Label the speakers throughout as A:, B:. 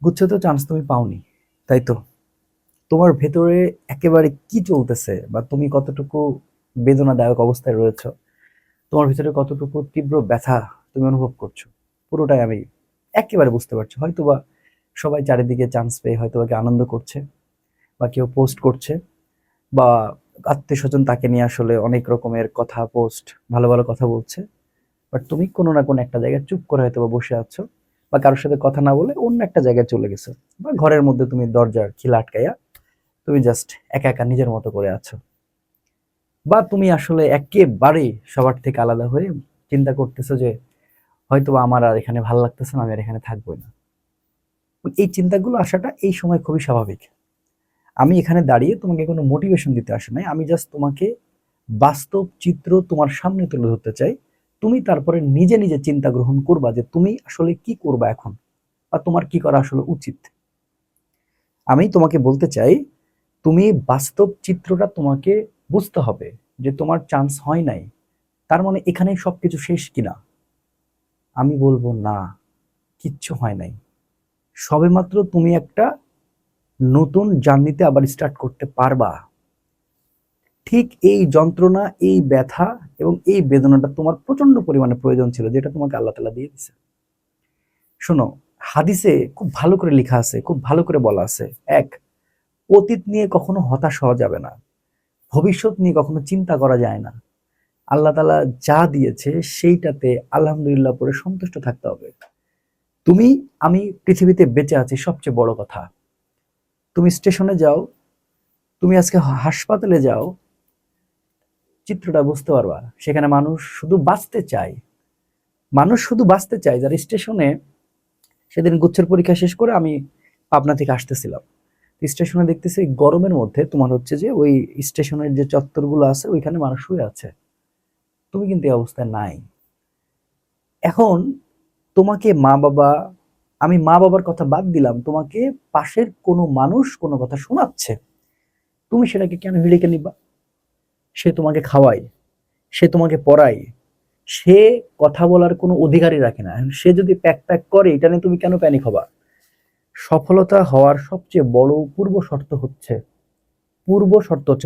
A: গুচ্ছ তো চান্স তুমি পাওনি, তাই তো? তোমার ভেতরে একেবারে কি চলতেছে বা তুমি কতটুকু বেদনাদায়ক অবস্থায় রয়েছো, তোমার ভিতরে কতটুকু তীব্র ব্যথা তুমি অনুভব করছো, পুরোটাই আমি একেবারে বুঝতে পারছি। হয়তোবা সবাই চারিদিকে চান্স পেয়ে হয়তো বা আনন্দ করছে, বা কেউ পোস্ট করছে, বা আত্মীয় স্বজন তাকে নিয়ে আসলে অনেক রকমের কথা পোস্ট, ভালো ভালো কথা বলছে। বাট তুমি কোনো না কোনো একটা জায়গায় চুপ করে হয়তো বা বসে আছো, বা কারোর সাথে কথা না বলে অন্য একটা জায়গায় চলে গেছো, বা ঘরের মধ্যে তুমি দরজার খিলা আটকাইয়া তুমি জাস্ট একা একা নিজের মতো করে আছো। বা তুমি আসলে একেবারেই সবার থেকে আলাদা হয়ে চিন্তা করতেছো যে হয়তো বা আমার আর এখানে ভালো লাগতেছে না, আমি আর এখানে থাকবোই না। এই চিন্তাগুলো আসাটা এই সময় খুবই স্বাভাবিক। আমি এখানে দাঁড়িয়ে তোমাকে কোনো মোটিভেশন দিতে আসি নাই, আমি জাস্ট তোমাকে বাস্তব চিত্র তোমার সামনে তুলে ধরতে চাই। তুমি তারপরে নিজে নিজে চিন্তা গ্রহণ করবা যে তুমি আসলে কি করবা এখন, বা তোমার কি করা আসলে উচিত। আমি তোমাকে বলতে চাই, তুমি বাস্তব চিত্রটা তোমাকে বুঝতে হবে, যে তোমার চান্স হয় নাই তার মানে এখানেই সবকিছু শেষ কিনা। আমি বলবো না, কিচ্ছু হয় নাই। সবেমাত্র তুমি একটা নতুন জার্নিতে আবার স্টার্ট করতে পারবা। ঠিক এই যন্ত্রণা, এই ব্যথা এবং এই বেদনাটা তোমার প্রচন্ড পরিমাণে প্রয়োজন ছিল, যেটা তোমাকে আল্লাহ তাআলা দিয়ে দিছে। শোনো, হাদিসে খুব ভালো করে লেখা আছে, খুব ভালো করে বলা আছে, এক, অতীত নিয়ে কখনো হতাশ হওয়া যাবে না, ভবিষ্যৎ নিয়ে কখনো চিন্তা করা যায় না। আল্লাহ তাআলা যা দিয়েছে সেইটাতে আলহামদুলিল্লাহ পরে সন্তুষ্ট থাকতে হবে। তুমি, আমি পৃথিবীতে বেঁচে আছি সবচেয়ে বড় কথা। তুমি স্টেশনে যাও, তুমি আজকে হাসপাতালে যাও, চিত্রটা বুঝতে পারবা। সেখানে মানুষ শুধু বাঁচতে চায়, মানুষ শুধু বাঁচতে চায়। যারা স্টেশনে, সেদিন গুচ্ছের পরীক্ষা শেষ করে আমি পাবনা থেকে আসতেছিলাম, স্টেশনে দেখতেছি গরমের মধ্যে তোমার হচ্ছে যে ওই স্টেশনের যে চত্বরগুলো আছে ওইখানে মানুষ শুয়ে আছে। তুমি কিন্তু এই অবস্থায় নাই। এখন তোমাকে মা বাবা, আমি মা বাবার কথা বাদ দিলাম, তোমাকে পাশের কোনো মানুষ কোনো কথা শোনাচ্ছে, তুমি সেটাকে কেন হিড়েকে নিবা? সে তোমাকে খাওয়ায়, সে তোমাকে পড়ায়, সে কথা বলার কোনো অধিকারই রাখে না। সে যদি প্যাক প্যাক করে, এটা নিয়ে তুমি কেন প্যানিক হবা? সফলতা হওয়ার সবচেয়ে বড় পূর্ব শর্ত হচ্ছে,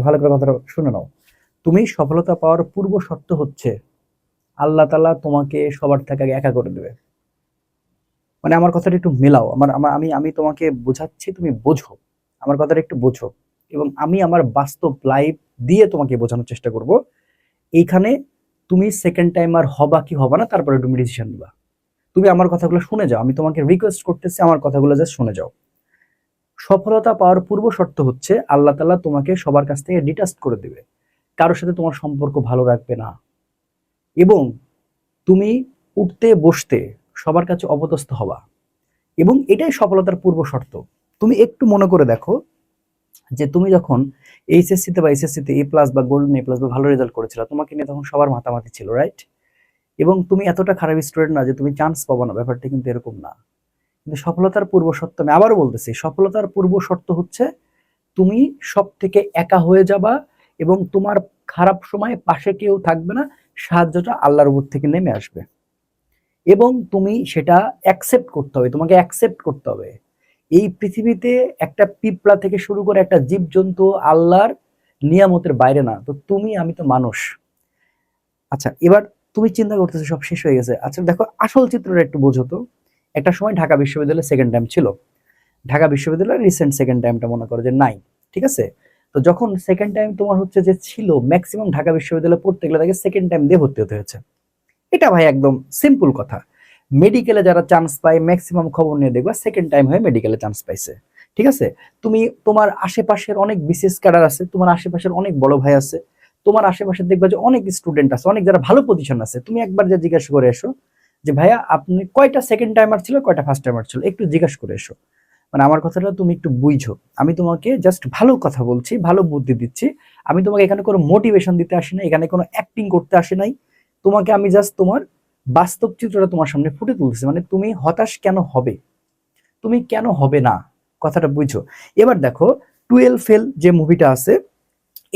A: ভালো করে কথাটা শুনে নাও, তুমি সফলতা পাওয়ার পূর্ব শর্ত হচ্ছে আল্লাহ তাআলা তোমাকে সবার থেকে আগে একা করে দেবে। মানে আমার কথাটা একটু মেলাও, আমার আমার- আমি আমি তোমাকে বোঝাচ্ছি, তুমি বোঝো, আমার কথাটা একটু বোঝো। এবং আমি আমার বাস্তব লাইফ দিয়ে তোমাকে বোঝানোর চেষ্টা করব। এইখানে তুমি সেকেন্ড টাইম আর হবা কি হবা না তারপরে তুমি ডিসিশন নিবা। তুমি আমার কথাগুলো শুনে যাও, আমি তোমাকে রিকোয়েস্ট করতেছি, আমার কথাগুলো জাস্ট শুনে যাও। সফলতা পাওয়ার পূর্ব শর্ত হচ্ছে আল্লাহ তাআলা তোমাকে সবার কাছ থেকে ডিটাচ করে দিবে, কারোর সাথে তোমার সম্পর্ক ভালো রাখবে না, এবং তুমি উঠতে বসতে সবার কাছে অপদস্থ হবা। এবং এটাই সফলতার পূর্ব শর্ত। তুমি একটু মনে করে দেখো, যে তুমি যখন এইচএসসি তে বা এসএসসি তে এ প্লাস বা গোল্ডেন এ প্লাস বা ভালো রেজাল্ট করেছিল, তোমাকে নিয়ে তখন সবার মাতামাতি ছিল, রাইট? এবং তুমি এতটা খারাপ স্টুডেন্ট না যে তুমি চান্স পাবো না, ব্যাপারটা কিন্তু এরকম না। কিন্তু সফলতার পূর্ব শর্ত, আমি আবারও বলতেছি, সফলতার পূর্ব শর্ত হচ্ছে তুমি সব থেকে একা হয়ে যাবা, এবং তোমার খারাপ সময়ে পাশে কেউ থাকবে না, সাহায্যটা আল্লাহর উপর থেকে নেমে আসবে। এবং তুমি সেটা অ্যাকসেপ্ট করতে হবে, তোমাকে অ্যাকসেপ্ট করতে হবে। এই পৃথিবীতে একটা পিঁপড়া থেকে শুরু করে একটা জীবজন্তু আল্লাহর নিয়ামতের বাইরে না। তো তুমি, আমি তো মানুষ। আচ্ছা, এবার তুমি চিন্তা করতেছো সব শেষ হয়ে গেছে। আচ্ছা দেখো, আসল চিত্রটা একটু বোঝো তো। একটা সময় ঢাকা বিশ্ববিদ্যালয়ে সেকেন্ড টাইম ছিল, ঢাকা বিশ্ববিদ্যালয়ের রিসেন্ট সেকেন্ড টাইমটা মনে করো যে নাই, ঠিক আছে? তো যখন সেকেন্ড টাইম তোমার হচ্ছে যে ছিল, ম্যাক্সিমাম ঢাকা বিশ্ববিদ্যালয়ে পড়তে গেলে তাকে সেকেন্ড টাইম দিয়ে ভর্তি হতে হয়েছে। এটা ভাই একদম সিম্পল কথা। মেডিকেলে যারা চান্স পায় ম্যাক্সিমাম খবর নিয়ে দেখবা সেকেন্ড টাইম হয়ে মেডিকেলে চান্স পাইছে, ঠিক আছে? তুমি তোমার আশেপাশের অনেক বিসিএস ক্যাডার আছে, তোমার আশেপাশের অনেক বড় ভাই আছে, তোমার আশেপাশে দেখবা যে অনেক স্টুডেন্ট আছে, অনেক যারা ভালো পজিশন আছে, তুমি একবার যে জিজ্ঞাসা করে এসো যে ভাইয়া আপনি কয়টা সেকেন্ড টাইমার ছিল, কয়টা ফার্স্ট টাইমার ছিল, একটু জিজ্ঞাসা করে এসো। মানে আমার কথাটা তুমি একটু বুঝো। আমি তোমাকে জাস্ট ভালো কথা বলছি, ভালো বুদ্ধি দিচ্ছি। আমি তোমাকে এখানে কোনো মোটিভেশন দিতে আসি না, এখানে কোনো অ্যাক্টিং করতে আসি নাই। তোমাকে আমি জাস্ট তোমার বাস্তব চিত্রটা তোমার সামনে ফুটে তুলতেছি। মানে তুমি হতাশ কেন হবে, তুমি কেন হবে না, কথাটা বুঝো। এবার দেখো, টুয়েলভ ফেল যে মুভিটা আছে,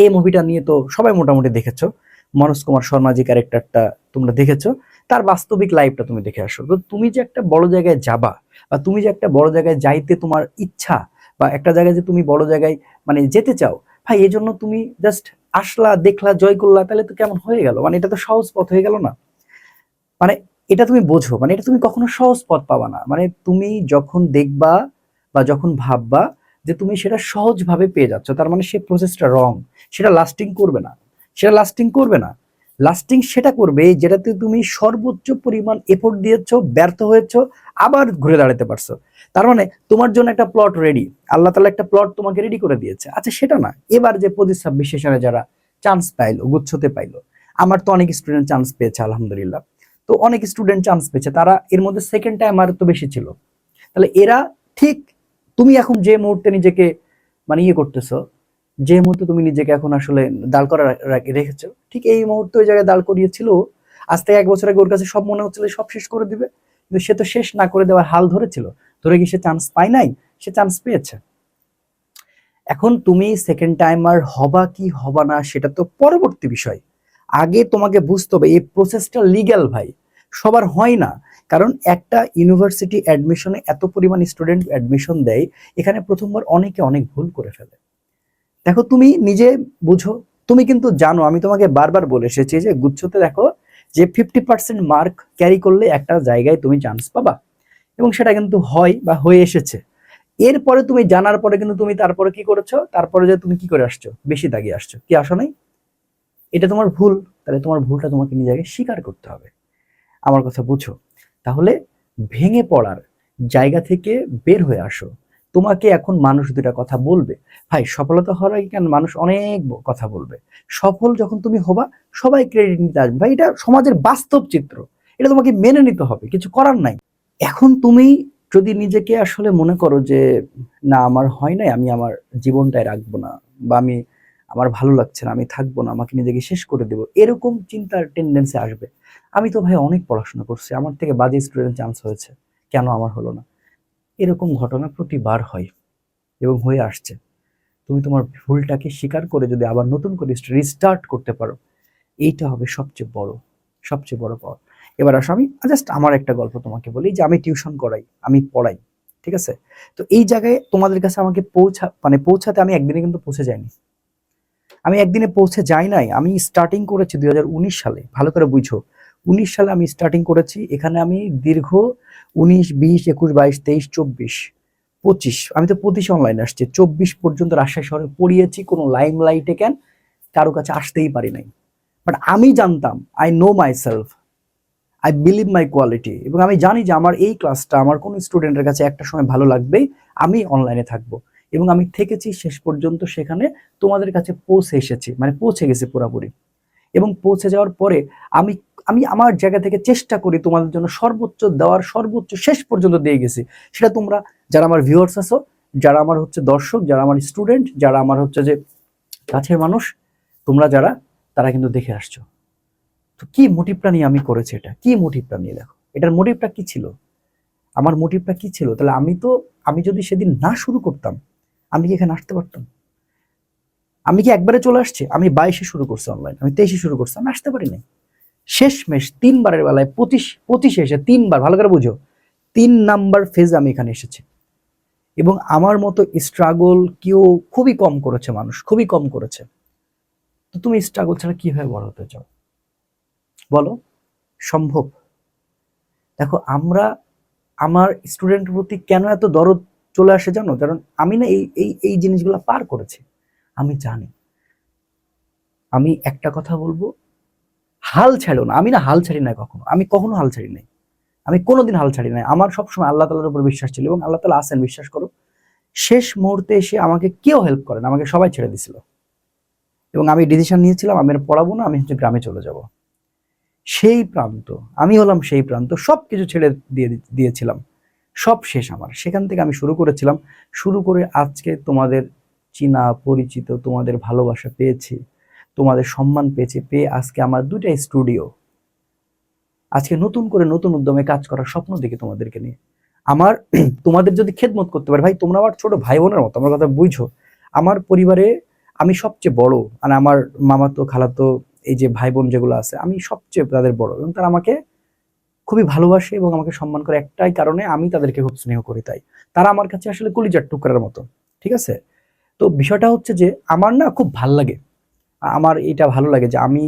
A: এই মুভিটা নিয়ে তো সবাই মোটামুটি দেখেছো। মনোজ কুমার শর্মা যে ক্যারেক্টারটা তোমরা দেখেছো, তার বাস্তবিক লাইফটা তুমি দেখে আসো। তো তুমি যে একটা বড় জায়গায় যাবা, বা তুমি যে একটা বড় জায়গায় যাইতে তোমার ইচ্ছা, বা একটা জায়গায় যে তুমি বড় জায়গায় মানে যেতে চাও, ভাই এই জন্য তুমি জাস্ট আসলা, দেখলা, জয় করলা, তাহলে তো কেমন হয়ে গেল? মানে এটা তো সহজ পথ হয়ে গেল না? মানে এটা তুমি বোঝো, মানে এটা তুমি কখনো সহজ পথ পাবা না। মানে তুমি যখন দেখবা বা যখন ভাববা যে তুমি সেটা সহজভাবে পেয়ে যাচ্ছ, তার মানে সেই প্রসেসটা রং, সেটা লাস্টিং করবে না। সেটা লাস্টিং করবে না। লাস্টিং সেটা করবে যেটাতে তুমি সর্বোচ্চ পরিমাণ এফোর্ট দিয়েছো, ব্যর্থ হয়েছো, আবার ঘুরে দাঁড়াতে পারছো। তার মানে তোমার জন্য একটা প্লট রেডি, আল্লাহ তাআলা একটা প্লট তোমাকে রেডি করে দিয়েছে। আচ্ছা সেটা না, এবার যে 25-26 সেশনে যারা চান্স পাইলো, গুচ্ছতে পাইলো, আমার তো অনেক স্টুডেন্ট চান্স পেয়েছে আলহামদুলিল্লাহ। তো অনেক স্টুডেন্ট চান্স পেয়েছে, তারা এর মধ্যে সেকেন্ড টাইম আর তো বেশি ছিল। তাহলে এরা ঠিক তুমি এখন যে মুহূর্তে নিজেকে মানে ইয়ে করতেছো, যে মুহূর্তে তুমি নিজেকে এখন আসলে দাঁড় করা রেখেছো, ঠিক এই মুহূর্তে ওই জায়গায় দাঁড় করিয়েছিল। আজ থেকে 1 বছর আগে ওর কাছে সব মনে হচ্ছিল সব শেষ করে দিবে, কিন্তু সে তো শেষ না করে দেওয়ার হাল ধরেছিল। ধরে কি সে চান্স পায় নাই? সে চান্স পেয়েছে। এখন তুমি সেকেন্ড টাইমার হবা কি হবা না সেটা তো পরবর্তী বিষয়। আগে তোমাকে বুঝতে হবে এই প্রসেসটা লিগ্যাল ভাই, সবার হয় না। কারণ একটা ইউনিভার্সিটি অ্যাডমিশনে এত পরিমাণ স্টুডেন্ট অ্যাডমিশন দেয়, এখানে প্রথমবার অনেকে অনেক ভুল করে ফেলে। দেখো তুমি নিজে বুঝো, তুমি কিন্তু জানো, আমি তোমাকে বারবার বলে এসেছি যে গুচ্ছতে দেখো যে 50% মার্ক ক্যারি করলে একটা জায়গায় তুমি চান্স পাবা, এবং সেটা কিন্তু হয় বা হয়ে এসেছে। এরপরে তুমি জানার পরে কিন্তু তুমি তারপরে কি করেছো, তারপরে যে তুমি কি করে আসছো, বেশি দাগিয়ে আসছো, কি আসো নাই? এটা তোমার ভুল। তাহলে তোমার ভুলটা তোমাকে নিজেকে স্বীকার করতে হবে। আমার কথা বুঝো। তাহলে ভেঙে পড়ার জায়গা থেকে বের হয়ে আসো। তোমাকে এখন মানুষ দুটা কথা বলবে, ভাই সফলতা হওয়ার আগে কেন মানুষ অনেক কথা বলবে। সফল যখন তুমি হবা, সবাই ক্রেডিট নিতে আসবে, ভাই এটা সমাজের বাস্তব চিত্র। এটা তোমাকে মেনে নিতে হবে, কিছু করার নাই। এখন তুমি যদি নিজেকে আসলে মনে করো যে না আমার হয় নাই, আমি আমার জীবনটাই রাখবো না, বা আমি আমার ভালো লাগছে না, আমি থাকবো না, আমাকে নিজেকে শেষ করে দেবো, এরকম চিন্তার টেন্ডেন্সি আসবে। আমি তো ভাই অনেক পড়াশোনা করছি, আমার থেকে বাজে স্টুডেন্ট চান্স হয়েছে, কেন আমার হলো না? এরকম ঘটনা প্রতিবার হয় এবং হয়ে আসছে। তুমি তোমার ভুলটাকে স্বীকার করে যদি আবার নতুন করে রিস্টার্ট করতে পারো, এইটা হবে সবচেয়ে বড় পাওয়া। এবার আসো, আমি জাস্ট আমার একটা গল্প তোমাকে বলি যে আমি টিউশন করাই, আমি পড়াই, ঠিক আছে? তো এই জায়গায় তোমাদের কাছে আমাকে পৌঁছাতে আমি একদিনে কিন্তু পৌঁছে যাইনি। আমি একদিনে পৌঁছে যাই নাই। আমি স্টার্টিং করেছি 2019 সালে, ভালো করে বুঝো। 19 সালে আমি স্টার্টিং করেছি। এখানে আমি দীর্ঘ 19, 20, 21, 22, 23, 24, 25, আমি তো 25 অনলাইনে আসছি, 24 পর্যন্ত রাজশাহী শহরে পড়িয়েছি। কোনো লাইম লাইটে কেন কারো কাছে আসতেই পারি নাই। বাট আমি জানতাম, I know my self, I believe my quality, এবং আমি জানি যে আমার এই ক্লাসটা আমার কোন স্টুডেন্টের কাছে একটা সময় ভালো লাগবেই, আমি অনলাইনে থাকবো। এবং আমি থেকেছি শেষ পর্যন্ত সেখানে, তোমাদের কাছে পৌঁছে এসেছি, মানে পৌঁছে গেছি পুরোপুরি। এবং পৌঁছে যাওয়ার পরে আমি আমি আমার জায়গা থেকে চেষ্টা করি তোমাদের জন্য সর্বোচ্চ দেওয়ার, সর্বোচ্চ শেষ পর্যন্ত দিয়ে গেছি। সেটা তোমরা যারা আমার ভিউয়ার্স আছো, যারা আমার হচ্ছে দর্শক, যারা আমার স্টুডেন্ট, যারা আমার হচ্ছে যে কাছের মানুষ, তোমরা যারা, তারা কিন্তু দেখে আসছো। তো কি মোটিভটা নিয়ে আমি করেছি এটা, কি মোটিভটা নিয়ে দেখো, এটার মোটিভটা কি ছিল? আমার মোটিভটা কি ছিল? তাহলে আমি যদি সেদিন না শুরু করতাম, আমি কি এখানে আসতে পারতাম? আমি কি একবারে চলে আসছি? আমি 22-এ শুরু করছি অনলাইন, আমি 23-এ শুরু করছি, আমি আসতে পারি নাই। শেষমেশ 3বারের বেলায় 25-এ এসে 3বার, ভালো করে বুঝো, 3 নাম্বার ফেজ আমি এখানে এসেছি। এবং আমার মতো স্ট্রাগল কেউ খুবই কম করেছে, মানুষ খুবই কম করেছে। তো তুমি স্ট্রাগল ছাড়া কিভাবে বড় হতে চাও বলো? সম্ভব? দেখো আমরা, আমার স্টুডেন্টের প্রতি কেন এত দরদ চলে আসে জানো? কারণ আমি না এই জিনিসগুলো পার করেছি, আমি জানি। আমি একটা কথা বলবো, হাল ছাড়ো না। আমি না হাল ছাড়ি না কখনো, আমি কখনো হাল ছাড়ি নাই, আমি কোনোদিন হাল ছাড়ি নাই। আমার সবসময় আল্লাহ তাআলার উপর বিশ্বাস ছিল, এবং আল্লাহ তাআলা আছেন, বিশ্বাস করো। শেষ মুহূর্তে এসে আমাকে কেউ হেল্প করেন, আমাকে সবাই ছেড়ে দিছিল। এবং আমি ডিসিশন নিয়েছিলাম আমি আর পড়াবো না, আমি হচ্ছে গ্রামে চলে যাব। সেই প্রান্ত, আমি হলাম সেই প্রান্ত, সবকিছু ছেড়ে দিয়েছিলাম। সব শেষ আমার। সেখান থেকে আমি শুরু করেছিলাম, শুরু করে আজকে তোমাদের চিনা পরিচিত, তোমাদের ভালোবাসা পেয়েছি, তোমাদের সম্মান পেয়েছি, পেয়ে আজকে আমার 2টা স্টুডিও, আজকে নতুন করে নতুন উদ্যমে কাজ করার স্বপ্ন দেখি তোমাদেরকে নিয়ে। আমার তোমাদের যদি খেদমত করতে পারে, ভাই তোমরা আমার ছোট ভাই বোনের মতো, আমার কথা বুঝো। আমার পরিবারে আমি সবচেয়ে বড়, মানে আমার মামাতো খালাতো এই যে ভাই বোন যেগুলো আছে, আমি সবচেয়ে তাদের বড়, এবং তারা আমাকে খুবই ভালোবাসে এবং আমাকে সম্মান করে একটাই কারণে, আমি তাদেরকে খুব স্নেহ করি, তাই তারা আমার কাছে আসলে কলিজার টুকরার মতো। ঠিক আছে? তো বিষয়টা হচ্ছে যে আমার না খুব ভাল লাগে, আমার এটা ভালো লাগে যে আমি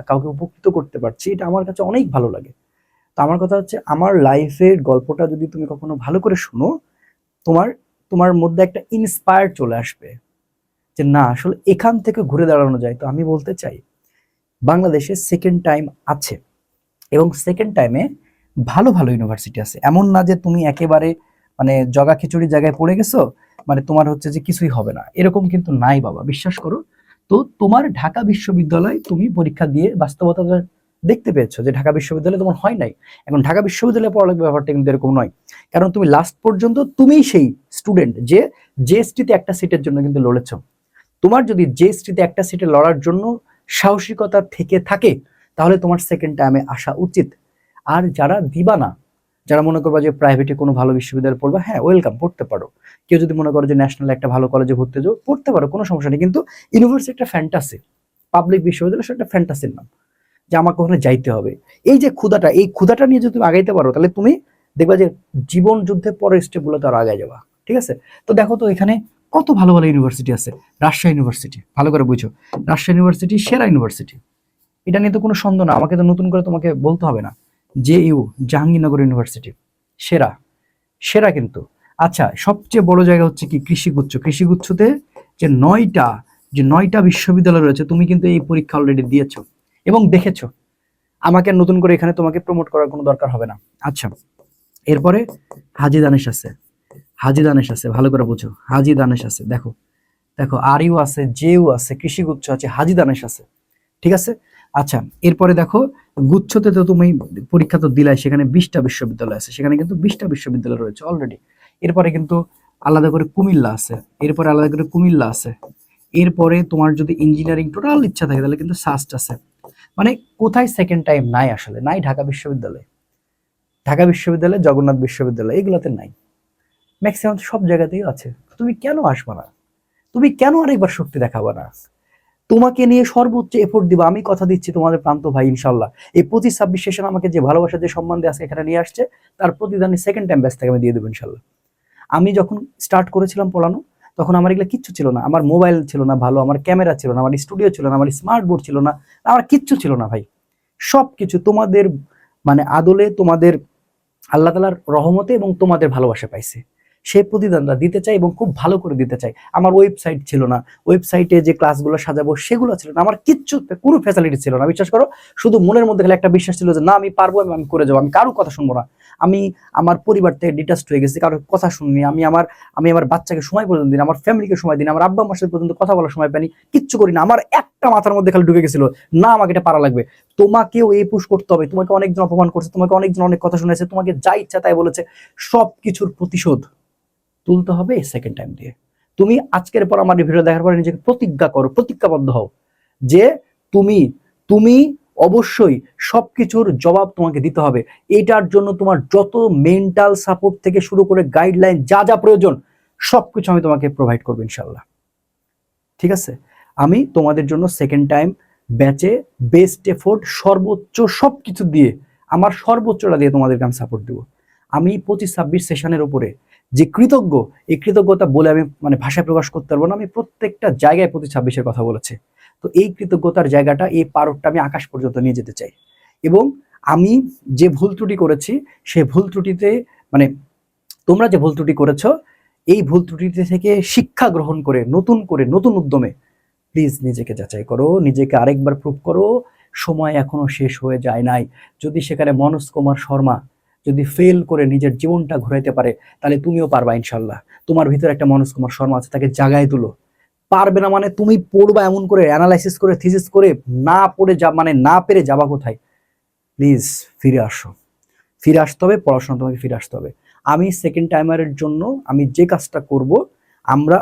A: কাউকে উপকৃত করতে পারছি, এটা আমার কাছে অনেক ভালো লাগে। তো আমার কথা হচ্ছে, আমার লাইফের গল্পটা যদি তুমি কখনো ভালো করে শোনো, তোমার তোমার মধ্যে একটা ইন্সপায়ার চলে আসবে যে না, আসলে এখান থেকে ঘুরে দাঁড়ানো যায়। তো আমি বলতে চাই, বাংলাদেশে সেকেন্ড টাইম আছে, এবং সেকেন্ড টাইমে ভালো ভালো ইউনিভার্সিটি আছে। এমন না যে তুমি একেবারে মানে জগা খিচুড়ি জায়গায় পড়ে গেছো, মানে তোমার হচ্ছে যে কিছুই হবে না, এরকম কিন্তু নাই বাবা, বিশ্বাস করো। তো তোমার ঢাকা বিশ্ববিদ্যালয়, তুমি পরীক্ষা দিয়ে বাস্তবতা দেখতে পেয়েছো যে ঢাকা বিশ্ববিদ্যালয়ে তোমার হয় নাই। এখন ঢাকা বিশ্ববিদ্যালয়ে পড়ালেখার ব্যাপারটা কিন্তু এরকম নয়, কারণ তুমি লাস্ট পর্যন্ত তুমিই সেই স্টুডেন্ট যে জিএসটিতে একটা সিটের জন্য কিন্তু লড়েছো। তোমার যদি জিএসটিতে একটা সিটে লড়ার জন্য সাহসিকতা থেকে থাকে, তাহলে তোমার সেকেন্ড টাইমে আসা উচিত। আর যারা দিবা না, যারা মনে করবা যে প্রাইভেটে কোনো ভালো বিশ্ববিদ্যালয়ে পড়বা, হ্যাঁ ওয়েলকাম, পড়তে পারো। কেউ যদি মনে করো যে ন্যাশনাল একটা ভালো কলেজে ভর্তি যাও, পড়তে পারো, কোনো সমস্যা নেই। কিন্তু ইউনিভার্সিটি একটা ফ্যান্টাসি, পাবলিক বিশ্ববিদ্যালয় সেটা একটা ফ্যান্টাসির নাম, যে আমাকে ওখানে যাইতে হবে। এই যে ক্ষুধাটা, এই ক্ষুধাটা নিয়ে যদি তুমি আগাইতে পারো, তাহলে তুমি দেখবা যে জীবন যুদ্ধের পরের স্টেপগুলো তো আরো আগে যাবা। ঠিক আছে? তো দেখো তো এখানে কত ভালো ভালো ইউনিভার্সিটি আছে। রাজশাহী ইউনিভার্সিটি, ভালো করে বুঝো, রাজশাহী ইউনিভার্সিটি সেরা ইউনিভার্সিটি, এটা নিয়ে তো কোনো সন্দেহ না, আমাকে তো নতুন করে তোমাকে বলতে হবে না। জাহাঙ্গীরনগর ইউনিভার্সিটি সেরা, সেরা কিন্তু। আচ্ছা, সবচেয়ে বড় জায়গা হচ্ছে কি, কৃষিগুচ্ছ। কৃষিগুচ্ছতে যে নয়টা বিশ্ববিদ্যালয় রয়েছে, তুমি কিন্তু এই পরীক্ষা অলরেডি দিয়েছো এবং দেখেছো। আমাকে নতুন করে এখানে তোমাকে প্রমোট করার কোনো দরকার হবে না। আচ্ছা, এরপরে হাজী দানেশ আছে, হাজী দানেশ আছে, ভালো করে বুঝো, হাজী দানেশ আছে। দেখো দেখো, আরইউ আছে, জেইউ আছে, কৃষিগুচ্ছ আছে, হাজী দানেশ আছে। ঠিক আছে? আচ্ছা, এরপরে দেখো, গুচ্ছতে তো তুমি পরীক্ষা তো দিলাই, সেখানে 20টা বিশ্ববিদ্যালয় আছে, সেখানে কিন্তু 20টা বিশ্ববিদ্যালয় রয়েছে অলরেডি। এরপরে কিন্তু আলাদা করে কুমিল্লা আছে, এরপরে আলাদা করে কুমিল্লা আছে। এরপরে তোমার যদি ইঞ্জিনিয়ারিং টোটাল ইচ্ছা থাকে, তাহলে কিন্তু সাস্ট আছে। মানে কোথায় সেকেন্ড টাইম নাই? আসলে নাই ঢাকা বিশ্ববিদ্যালয়, ঢাকা বিশ্ববিদ্যালয়, জগন্নাথ বিশ্ববিদ্যালয়, এগুলোতে নাই। ম্যাক্সিমাম সব জায়গাতেই আছে। তুমি কেন আসবা না? তুমি কেন আরেকবার শক্তি দেখাবা না? তোমাকে নিয়ে সর্বোচ্চ এফোর্ট দিবা, আমি কথা দিচ্ছি তোমাদের প্রান্ত ভাই, ইনশাল্লাহ। এই 25-26 সেশন আমাকে যে ভালোবাসা, যে সম্মান দিয়ে আজকে এখানে নিয়ে আসছে, তার প্রতিদানে সেকেন্ড টাইম ব্যাচ থেকে আমি দিয়ে দেবো ইনশাল্লাহ। আমি যখন স্টার্ট করেছিলাম পড়ানো, তখন আমার এগুলো কিচ্ছু ছিল না। আমার মোবাইল ছিল না ভালো, আমার ক্যামেরা ছিল না, আমার স্টুডিও ছিল না, আমার স্মার্ট বোর্ড ছিল না, আমার কিচ্ছু ছিল না ভাই। সবকিছু তোমাদের মানে আদলে, তোমাদের আল্লাহ তাআলার রহমতে এবং তোমাদের ভালোবাসা পাইছে। সেই প্রতিদানটা দিতে চাই এবং খুব ভালো করে দিতে চাই। আমার ওয়েবসাইট ছিল না, ওয়েবসাইটে যে ক্লাসগুলো সাজাবো সেগুলো ছিল না, আমার কিচ্ছু, কোনো ফ্যাসিলিটি ছিল না। বিশ্বাস করো, শুধু মনের মধ্যে খালি একটা বিশ্বাস ছিল যে না, আমি পারবো, আমি করে যাবো, আমি কারো কথা শুনবো না। আমি আমার পরিবার থেকে ডিটাচড হয়ে গেছি, কারোর কথা শুনিনি। আমি আমার বাচ্চাকে সময় পর্যন্ত দিন, আমার ফ্যামিলিকে সময় দিন, আমার আব্বা আমার সাথে পর্যন্ত কথা বলার সময় পাইনি, কিচ্ছু করি না। আমার একটা মাথার মধ্যে খালি ঢুকে গেছিল, না আমাকে এটা পারা লাগবে, তোমাকেও এই পুশ করতে হবে, তোমাকে অনেকজন অপমান করছে, তোমাকে অনেকজন অনেক কথা শুনেছে, তোমাকে যা ইচ্ছা তাই বলেছে, সবকিছুর প্রতিশোধ তুলতে হবে সেকেন্ড টাইম দিয়ে। তুমি আজকের পর আমার ভিডিও দেখার পরে নিজেকে প্রতিজ্ঞা করো, প্রতিজ্ঞাবদ্ধ হও যে তুমি তুমি অবশ্যই সবকিছুর জবাব তোমাকে দিতে হবে। এটার জন্য তোমার যত মেন্টাল সাপোর্ট থেকে শুরু করে গাইডলাইন, যা যা প্রয়োজন, সবকিছু আমি তোমাকে প্রোভাইড করবো ইনশাল্লাহ। ঠিক আছে? আমি তোমাদের জন্য সেকেন্ড টাইম ব্যাচে বেস্ট এফোর্ট, সর্বোচ্চ সবকিছু দিয়ে, আমার সর্বোচ্চটা দিয়ে তোমাদেরকে আমি সাপোর্ট দেবো। আমি 25-26 সেশনের উপরে যে কৃতজ্ঞ, এই কৃতজ্ঞতা বলে আমি মানে ভাষায় প্রকাশ করতে পারবো না। আমি প্রত্যেকটা জায়গায় 25-26-এর কথা বলেছি। তো এই কৃতজ্ঞতার জায়গাটা, এই পারকটা আমি আকাশ পর্যন্ত নিয়ে যেতে চাই। এবং আমি যে ভুল ত্রুটি করেছি, সেই ভুল ত্রুটিতে মানে তোমরা যে ভুল ত্রুটি করেছ, এই ভুল ত্রুটিতে থেকে শিক্ষা গ্রহণ করে নতুন উদ্যমে প্লিজ নিজেকে যাচাই করো, নিজেকে আরেকবার প্রুভ করো। সময় এখনো শেষ হয়ে যায় নাই। যদি সেখানে মনোজ কুমার শর্মা যদি ফেল করে নিজের জীবনটা ঘুরাইতে পারে, তাহলে তুমিও পারবা ইনশাল্লাহ। তোমার ভিতরে একটা মনোজ কুমার শর্মা আছে, তাকে জাগায় তুলো। পারবে না মানে তুমি পড়বা এমন করে, অ্যানালাইসিস করে, থিসিস করে, না পড়ে যা মানে না পেরে যাবা কোথায়? প্লিজ ফিরে আসো, ফিরে আসতে হবে, পড়াশোনা তোমাকে ফিরে আসতে হবে। আমি সেকেন্ড টাইমারের জন্য আমি যে কাজটা করব, আমরা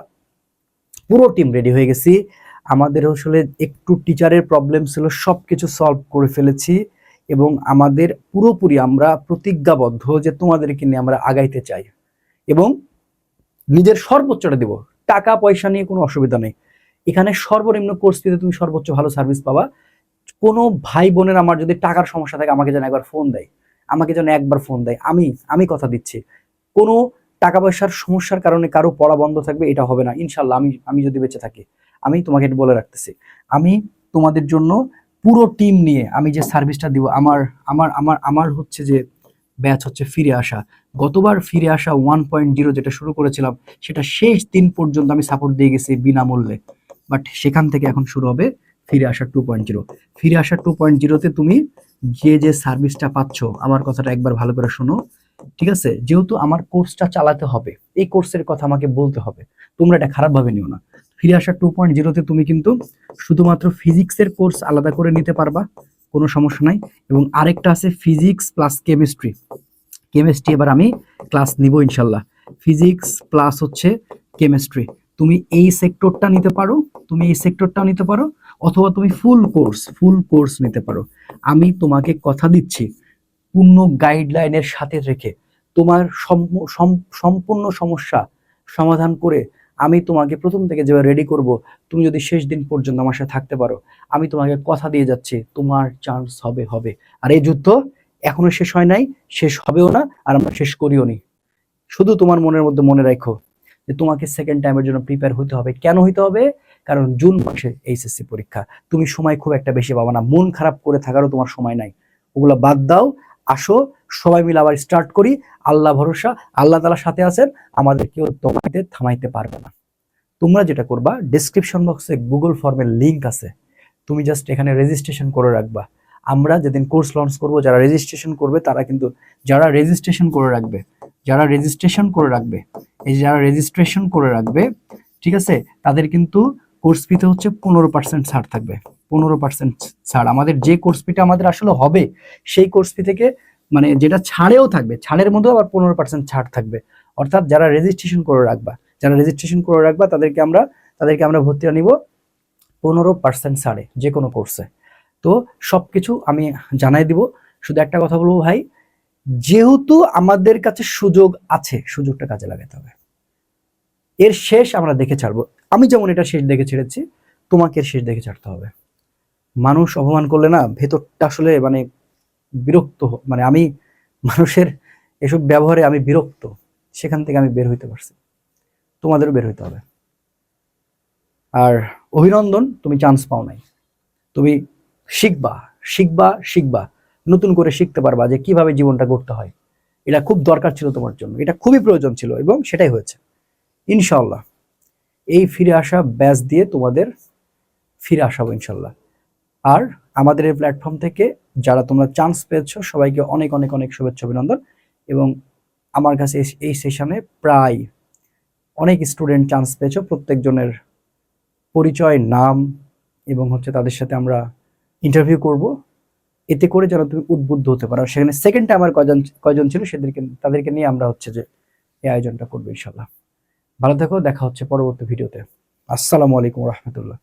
A: পুরো টিম রেডি হয়ে গেছি। আমাদের আসলে একটু টিচারের প্রবলেম ছিল, সবকিছু সলভ করে ফেলেছি এবং আমাদের পুরোপুরি আমরা প্রতিজ্ঞাবদ্ধ যে তোমাদেরকে নিয়ে আমরা আগাইতে চাই এবং নিজের সর্বোচ্চটা দেব। টাকা পয়সা নিয়ে কোনো অসুবিধা নেই, এখানে সর্বনিম্ন কোর্স ফিতে তুমি সর্বোচ্চ ভালো সার্ভিস পাবা। কোনো ভাই বোনের আমার যদি টাকার সমস্যা থাকে, আমাকে যেন একবার ফোন দেয়, আমাকে যেন একবার ফোন দেয়। আমি আমি কথা দিচ্ছি, কোনো টাকা পয়সার সমস্যার কারণে কারো পড়া বন্ধ থাকবে এটা হবে না ইনশাল্লাহ। আমি আমি যদি বেঁচে থাকি, আমি তোমাকে এটা বলে রাখতেছি। আমি তোমাদের জন্য পুরো টিম নিয়ে আমি যে সার্ভিসটা দিব, আমার আমার আমার আমার হচ্ছে যে ব্যাচ হচ্ছে ফিরে আসা। গতবার ফিরে আসা 1.0 যেটা শুরু করেছিলাম, সেটা শেষ দিন পর্যন্ত আমি সাপোর্ট দিয়ে গেছি বিনামূল্যে। বাট সেখান থেকে এখন শুরু হবে ফিরে আসা 2.0। ফিরে আসা 2.0-তে তুমি যে যে সার্ভিসটা পাচ্ছ, আমার কথাটা একবার ভালো করে শোনো, ঠিক আছে? যেহেতু আমার কোর্সটা চালাতে হবে, এই কোর্সের কথা আমাকে বলতে হবে, তোমরা এটা খারাপভাবে নিও না। ফিরে আসা 2.0-তে তুমি কিন্তু শুধুমাত্র ফিজিক্সের কোর্স আলাদা করে নিতে পারবা, কোনো সমস্যা নাই। এবং আরেকটা আছে ফিজিক্স প্লাস কেমিস্ট্রি। কেমিস্ট্রি এবার আমি ক্লাস নিব ইনশাল্লাহ। ফিজিক্স প্লাস হচ্ছে কেমিস্ট্রি। তুমি এই সেক্টরটা নিতে পারো, তুমি এই সেক্টরটাও নিতে পারো, অথবা তুমি ফুল কোর্স নিতে পারো। আমি তোমাকে কথা দিচ্ছি, পূর্ণ গাইডলাইনের সাথে রেখে তোমার সম্পূর্ণ সমস্যা সমাধান করে আমি তোমাকে প্রথম থেকে যেভাবে রেডি করব, তুমি যদি শেষ দিন পর্যন্ত আমার সাথে থাকতে পারো, আমি তোমাকে কথা দিয়ে যাচ্ছি তোমার চান্স হবে হবে। আর এই যুদ্ধ এখনো শেষ হয় নাই, শেষ হবেও না, আর আমরা শেষ করিও নি। শুধু তোমার মনের মধ্যে মনে রাখো যে তোমাকে সেকেন্ড টাইমের জন্য প্রিপেয়ার হতে হবে। কেন হইতে হবে? কারণ জুন মাসে এইচএসসি পরীক্ষা, তুমি সময় খুব একটা বেশি পাবা না। মন খারাপ করে থাকারও তোমার সময় নাই, ওগুলো বাদ দাও। আসো সবাই মিলে আবার স্টার্ট করি। আল্লাহ ভরসা, আল্লাহ তাআলার সাথে আছেন, আমাদের কেউ তোমাকে থামাইতে পারবে না। তোমরা যেটা করবা, ডেসক্রিপশন বক্সে গুগল ফর্মের লিংক আছে, তুমি জাস্ট এখানে রেজিস্ট্রেশন করে রাখবা। আমরা যেদিন কোর্স লঞ্চ করব, যারা রেজিস্ট্রেশন করবে তারা কিন্তু, যারা রেজিস্ট্রেশন করে রাখবে, যারা রেজিস্ট্রেশন করে রাখবে, এই যে যারা রেজিস্ট্রেশন করে রাখবে, ঠিক আছে, তাদের কিন্তু কোর্স ফিতে হচ্ছে 15% ছাড় থাকবে। 15% ছাড়। আমাদের যে কোর্স ফিটা আমাদের আসলে হবে, সেই কোর্স ফি থেকে মানে যেটা ছাড়েও থাকবে, ছাড়ের মধ্যেও আবার 15% ছাড় থাকবে। অর্থাৎ যারা রেজিস্ট্রেশন করে রাখবা, যারা রেজিস্ট্রেশন করে রাখবা তাদেরকে আমরা ভর্তিটা নিব 15% ছাড়ে যে কোনো কোর্সে। তো সবকিছু আমি জানাই দিব। শুধু একটা কথা বলবো ভাই, যেহেতু আমাদের কাছে সুযোগ আছে, সুযোগটা কাজে লাগাতে হবে। এর শেষ আমরা দেখে ছাড়বো। আমি যেমন এটা শেষ দেখে ছেড়েছি, তোমাকে এর শেষ দেখে ছাড়তে হবে। মানুষ অপমান করলে না ভেতরটা আসলে মানে বিরক্ত মানে আমি মানুষের এসব ব্যবহারে আমি বিরক্ত, সেখান থেকে আমি বের হইতে পারছি। তোমাদেরও বের হইতে হবে। আর অভিনন্দন, তুমি চান্স পাও নাই। তুমি শিখবা শিখবা শিখবা, নতুন করে শিখতে পারবা যে কিভাবে জীবনটা গড়তে হয়। এটা খুব দরকার ছিল তোমার জন্য, এটা খুবই প্রয়োজন ছিল, এবং সেটাই হয়েছে ইনশাল্লাহ। এই ফিরে আসা ব্যাচ দিয়ে তোমাদের ফিরে আসাবো ইনশাল্লাহ। আর আমাদের এই প্ল্যাটফর্ম থেকে যারা তোমরা চান্স পেয়েছো, সবাইকে অনেক অনেক অনেক শুভেচ্ছা অভিনন্দন। এবং আমার কাছে এই সেশনে প্রায় অনেক স্টুডেন্ট চান্স পেয়েছো, প্রত্যেকজনের পরিচয়, নাম এবং হচ্ছে তাদের সাথে আমরা ইন্টারভিউ করব, এতে করে যেন তুমি উদ্বুদ্ধ হতে পারো। সেখানে সেকেন্ড টাইমার কয়জন কয়জন ছিল তাদেরকে নিয়ে আমরা হচ্ছে যে এই আয়োজনটা করবো ইনশাল্লাহ। ভালো থেকো, দেখা হচ্ছে পরবর্তী ভিডিওতে। আসসালামু আলাইকুম রহমতুল্লাহ।